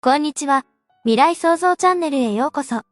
こんにちは。未来創造チャンネルへようこそ。は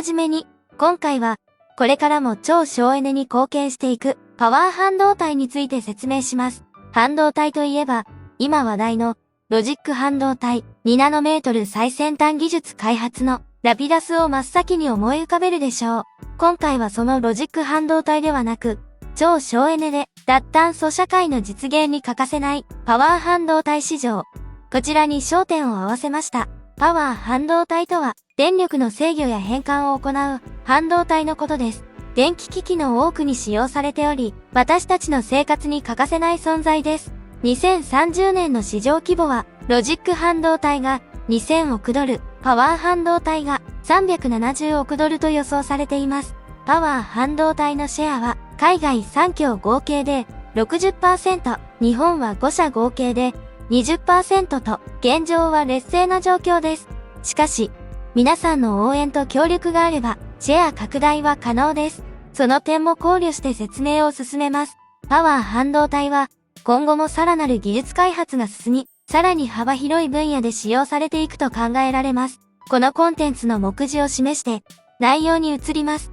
じめに、今回は、これからも超省エネに貢献していくパワー半導体について説明します。半導体といえば、今話題のロジック半導体2ナノメートル最先端技術開発のラピダスを真っ先に思い浮かべるでしょう。今回はそのロジック半導体ではなく、超省エネで脱炭素社会の実現に欠かせないパワー半導体市場。こちらに焦点を合わせました。パワー半導体とは、電力の制御や変換を行う半導体のことです。電気機器の多くに使用されており、私たちの生活に欠かせない存在です。2030年の市場規模は、ロジック半導体が2000億ドル、パワー半導体が370億ドルと予想されています。パワー半導体のシェアは、海外3強合計で 60%、日本は5社合計で20% と、現状は劣勢な状況です。しかし、皆さんの応援と協力があれば、シェア拡大は可能です。その点も考慮して説明を進めます。パワー半導体は、今後もさらなる技術開発が進み、さらに幅広い分野で使用されていくと考えられます。このコンテンツの目次を示して、内容に移ります。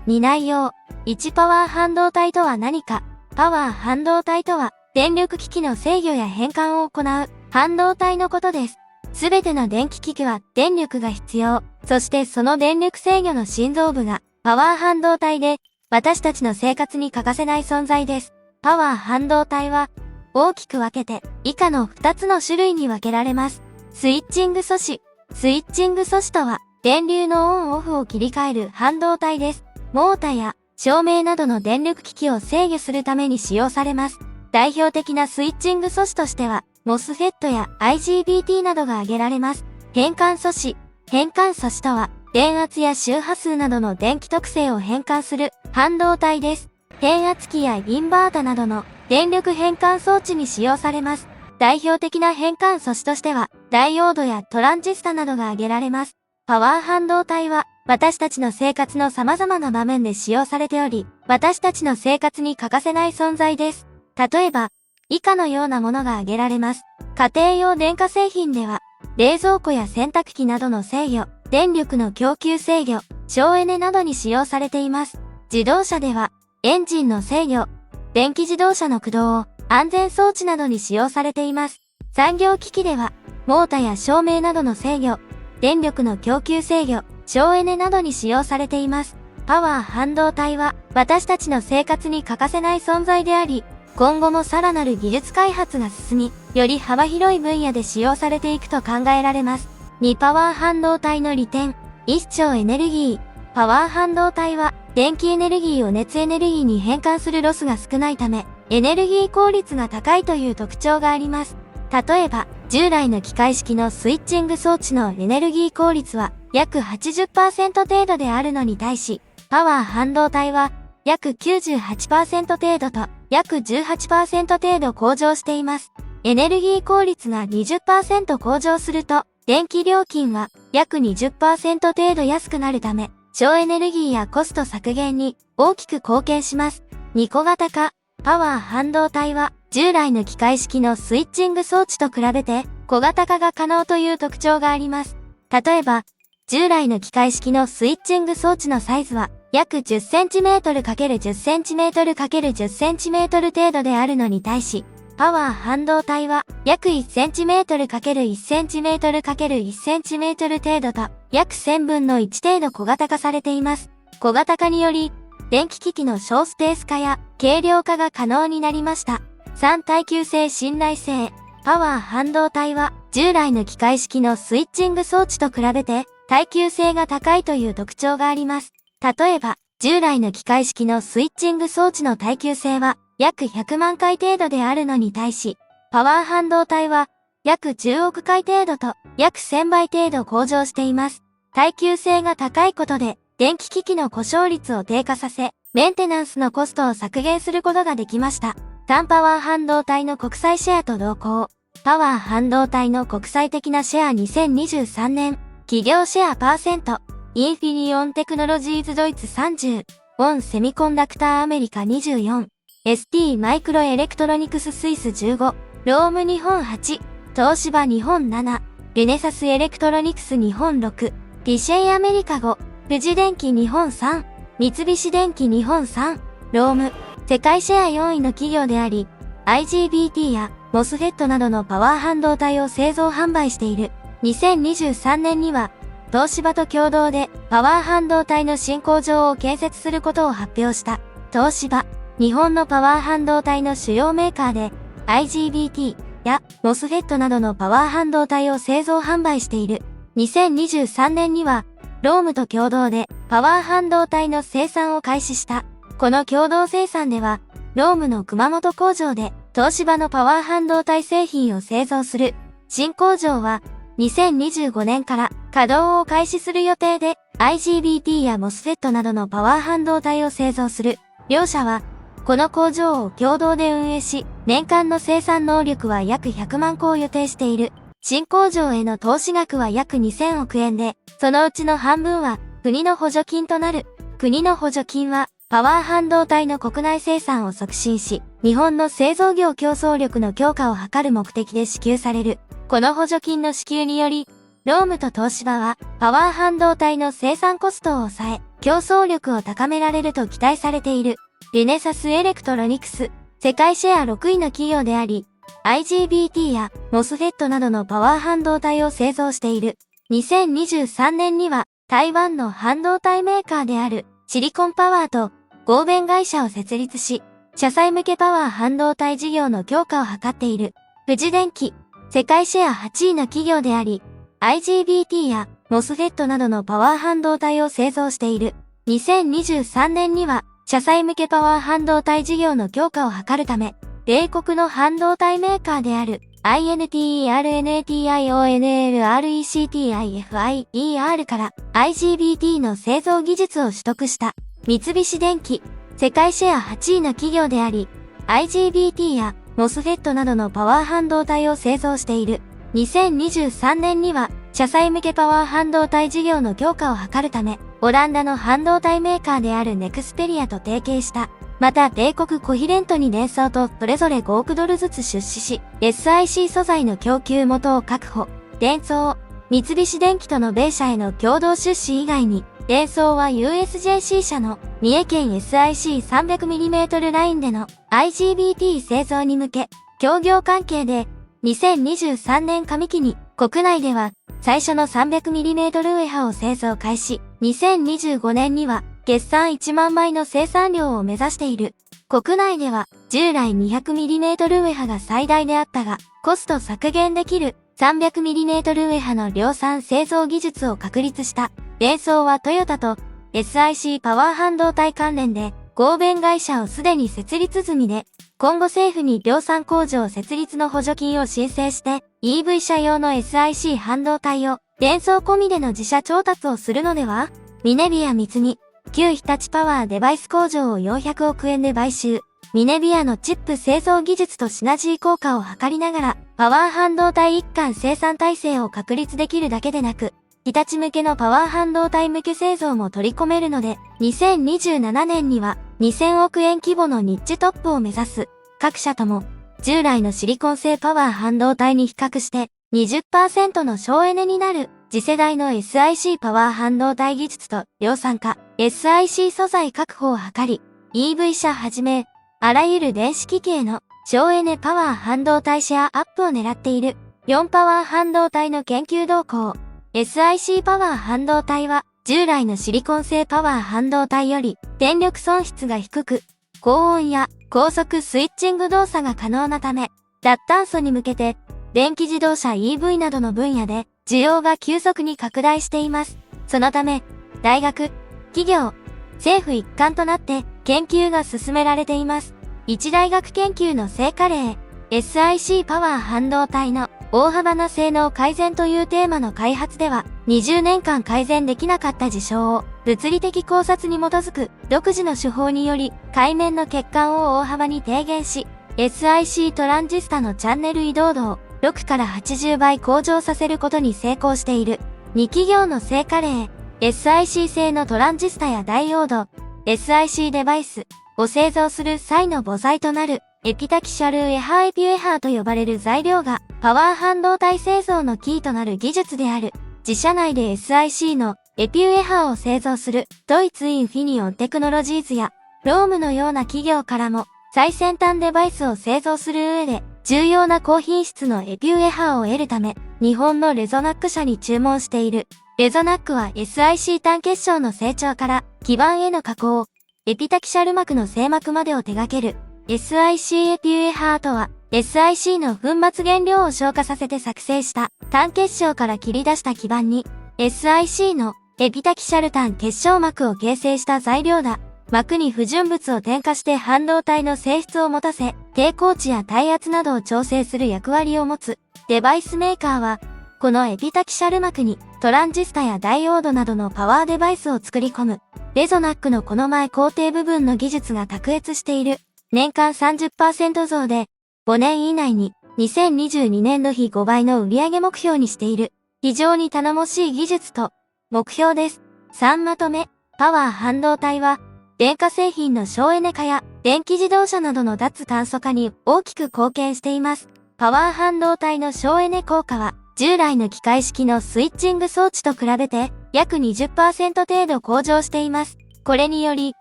2内容。1パワー半導体とは何か。パワー半導体とは、電力機器の制御や変換を行う半導体のことです。すべての電気機器は電力が必要。そしてその電力制御の心臓部がパワー半導体で私たちの生活に欠かせない存在です。パワー半導体は大きく分けて以下の2つの種類に分けられます。スイッチング素子。スイッチング素子とは電流のオンオフを切り替える半導体です。モータや照明などの電力機器を制御するために使用されます。代表的なスイッチング素子としては、MOSFET や IGBT などが挙げられます。変換素子。変換素子とは、電圧や周波数などの電気特性を変換する半導体です。変圧器やインバータなどの電力変換装置に使用されます。代表的な変換素子としては、ダイオードやトランジスタなどが挙げられます。パワー半導体は、私たちの生活の様々な場面で使用されており、私たちの生活に欠かせない存在です。例えば、以下のようなものが挙げられます。家庭用電化製品では、冷蔵庫や洗濯機などの制御、電力の供給制御、省エネなどに使用されています。自動車では、エンジンの制御、電気自動車の駆動、安全装置などに使用されています。産業機器では、モータや照明などの制御、電力の供給制御、省エネなどに使用されています。パワー半導体は、私たちの生活に欠かせない存在であり、今後もさらなる技術開発が進み、より幅広い分野で使用されていくと考えられます。2パワー半導体の利点。1超エネルギー。パワー半導体は、電気エネルギーを熱エネルギーに変換するロスが少ないため、エネルギー効率が高いという特徴があります。例えば、従来の機械式のスイッチング装置のエネルギー効率は、約 80% 程度であるのに対し、パワー半導体は、約 98% 程度と、約 18% 程度向上しています。エネルギー効率が 20% 向上すると、電気料金は約 20% 程度安くなるため、省エネルギーやコスト削減に大きく貢献します。2小型化。パワー半導体は、従来の機械式のスイッチング装置と比べて、小型化が可能という特徴があります。例えば、従来の機械式のスイッチング装置のサイズは、約 10cm×10cm×10cm 程度であるのに対し、パワー半導体は約 1cm×1cm×1cm 程度と約1000分の1程度小型化されています。小型化により、電気機器の省スペース化や軽量化が可能になりました。3耐久性信頼性。パワー半導体は従来の機械式のスイッチング装置と比べて耐久性が高いという特徴があります。例えば、従来の機械式のスイッチング装置の耐久性は約100万回程度であるのに対し、パワー半導体は約10億回程度と約1000倍程度向上しています。耐久性が高いことで、電気機器の故障率を低下させ、メンテナンスのコストを削減することができました。3パワー半導体の国際シェアと動向。パワー半導体の国際的なシェア2023年、企業シェアパーセント。インフィニオンテクノロジーズドイツ30、オンセミコンダクターアメリカ24、ST マイクロエレクトロニクススイス15、ローム日本8、東芝日本7、ルネサスエレクトロニクス日本6、ピシェイアメリカ5、富士電機日本3、三菱電機日本3、ローム、世界シェア4位の企業であり、IGBT やMOSFET などのパワー半導体を製造販売している。2023年には、東芝と共同でパワー半導体の新工場を建設することを発表した。東芝、日本のパワー半導体の主要メーカーで、IGBT やMOSFET などのパワー半導体を製造販売している。2023年には、ロームと共同でパワー半導体の生産を開始した。この共同生産では、ロームの熊本工場で東芝のパワー半導体製品を製造する。新工場は、2025年から稼働を開始する予定で、IGBT やMOSFET などのパワー半導体を製造する。両社は、この工場を共同で運営し、年間の生産能力は約100万個を予定している。新工場への投資額は約2000億円で、そのうちの半分は国の補助金となる。国の補助金は、パワー半導体の国内生産を促進し、日本の製造業競争力の強化を図る目的で支給される。この補助金の支給により、ロームと東芝は、パワー半導体の生産コストを抑え、競争力を高められると期待されている。ルネサスエレクトロニクス、世界シェア6位の企業であり、IGBT やMOSFET などのパワー半導体を製造している。2023年には、台湾の半導体メーカーであるシリコンパワーと合弁会社を設立し、車載向けパワー半導体事業の強化を図っている。富士電機、世界シェア8位の企業であり、IGBT やMOSFET などのパワー半導体を製造している。2023年には、車載向けパワー半導体事業の強化を図るため、米国の半導体メーカーである INTERNATIONERECTIFIER から IGBT の製造技術を取得した。三菱電機、世界シェア8位の企業であり、IGBT やMOSFET などのパワー半導体を製造している。2023年には、車載向けパワー半導体事業の強化を図るため、オランダの半導体メーカーであるネクスペリアと提携した。また、米国コヒレントにデンソーとそれぞれ5億ドルずつ出資し、SiC 素材の供給元を確保。デンソー、三菱電機との米社への共同出資以外に、デンソーは USJC 社の三重県 SiC300mm ラインでの IGBT 製造に向け、協業関係で、2023年上期に国内では最初の 300mm ウェハを製造開始。2025年には月産1万枚の生産量を目指している。国内では従来 200mm ウェハが最大であったが、コスト削減できる 300mm ウェハの量産製造技術を確立した。デンソーはトヨタと SiC パワー半導体関連で合弁会社をすでに設立済みで、今後政府に量産工場設立の補助金を申請して EV 車用の SiC 半導体をデンソー込みでの自社調達をするのでは？ミネビア三菱、旧日立パワーデバイス工場を400億円で買収。ミネビアのチップ製造技術とシナジー効果を図りながら、パワー半導体一貫生産体制を確立できるだけでなく、日立向けのパワー半導体向け製造も取り込めるので、2027年には2000億円規模のニッチトップを目指す。各社とも、従来のシリコン製パワー半導体に比較して 20% の省エネになる次世代の SiC パワー半導体技術と量産化、SiC 素材確保を図り、EV 車はじめ、あらゆる電子機器への省エネパワー半導体シェアアップを狙っている。4パワー半導体の研究動向。SiC パワー半導体は、従来のシリコン製パワー半導体より電力損失が低く、高温や高速スイッチング動作が可能なため、脱炭素に向けて、電気自動車 EV などの分野で需要が急速に拡大しています。そのため、大学、企業、政府一環となって研究が進められています。一大学研究の成果例、SiC パワー半導体の大幅な性能改善というテーマの開発では、20年間改善できなかった事象を物理的考察に基づく独自の手法により海面の欠陥を大幅に低減し、SiC トランジスタのチャンネル移動度を6から80倍向上させることに成功している。2企業の成果例、SiC 製のトランジスタやダイオード、SiC デバイスを製造する際の母材となるエピタキシャルウェハーエピウェハーと呼ばれる材料がパワー半導体製造のキーとなる技術である、自社内で SiC のエピューエハーを製造するドイツインフィニオンテクノロジーズやロームのような企業からも最先端デバイスを製造する上で重要な高品質のエピューエハーを得るため日本のレゾナック社に注文している。レゾナックは SiC 単結晶の成長から基板への加工、エピタキシャル膜の製膜までを手掛ける SiC エピューエハーとはSiC の粉末原料を昇華させて作成した単結晶から切り出した基板に SiC のエピタキシャル単結晶膜を形成した材料だ。膜に不純物を添加して半導体の性質を持たせ、抵抗値や耐圧などを調整する役割を持つデバイスメーカーは、このエピタキシャル膜にトランジスタやダイオードなどのパワーデバイスを作り込む。レゾナックのこの前工程部分の技術が卓越している。年間 30% 増で、5年以内に2022年度比5倍の売上目標にしている。非常に頼もしい技術と目標です。3まとめ、パワー半導体は、電化製品の省エネ化や電気自動車などの脱炭素化に大きく貢献しています。パワー半導体の省エネ効果は、従来の機械式のスイッチング装置と比べて約 20% 程度向上しています。これにより、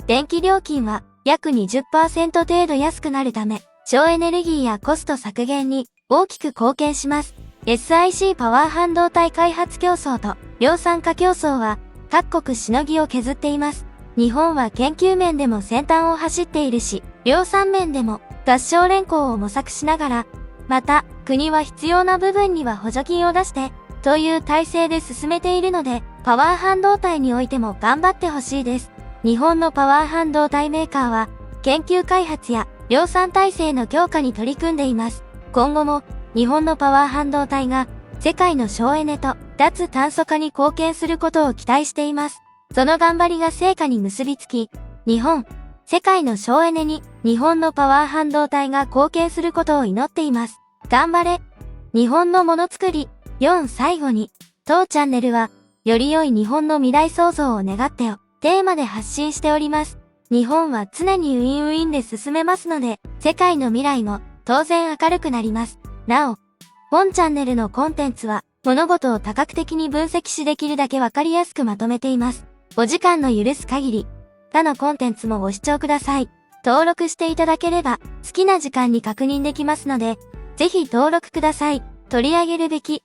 電気料金は約 20% 程度安くなるため、省エネルギーやコスト削減に大きく貢献します。SiC パワー半導体開発競争と量産化競争は各国しのぎを削っています。日本は研究面でも先端を走っているし、量産面でも合唱連行を模索しながら、また国は必要な部分には補助金を出して、という体制で進めているので、パワー半導体においても頑張ってほしいです。日本のパワー半導体メーカーは、研究開発や量産体制の強化に取り組んでいます。今後も、日本のパワー半導体が、世界の省エネと脱炭素化に貢献することを期待しています。その頑張りが成果に結びつき、日本、世界の省エネに日本のパワー半導体が貢献することを祈っています。頑張れ！日本のものづくり。4最後に、当チャンネルは、より良い日本の未来創造を願ってをテーマで発信しております。日本は常にウィンウィンで進めますので、世界の未来も当然明るくなります。なお、本チャンネルのコンテンツは、物事を多角的に分析しできるだけわかりやすくまとめています。お時間の許す限り、他のコンテンツもご視聴ください。登録していただければ、好きな時間に確認できますので、ぜひ登録ください。取り上げるべき、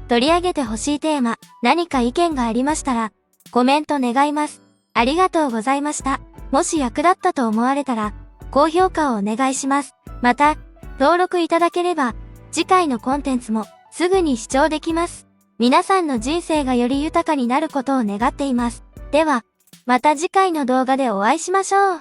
取り上げてほしいテーマ、何か意見がありましたら、コメント願います。ありがとうございました。もし役立ったと思われたら、高評価をお願いします。また、登録いただければ、次回のコンテンツもすぐに視聴できます。皆さんの人生がより豊かになることを願っています。では、また次回の動画でお会いしましょう。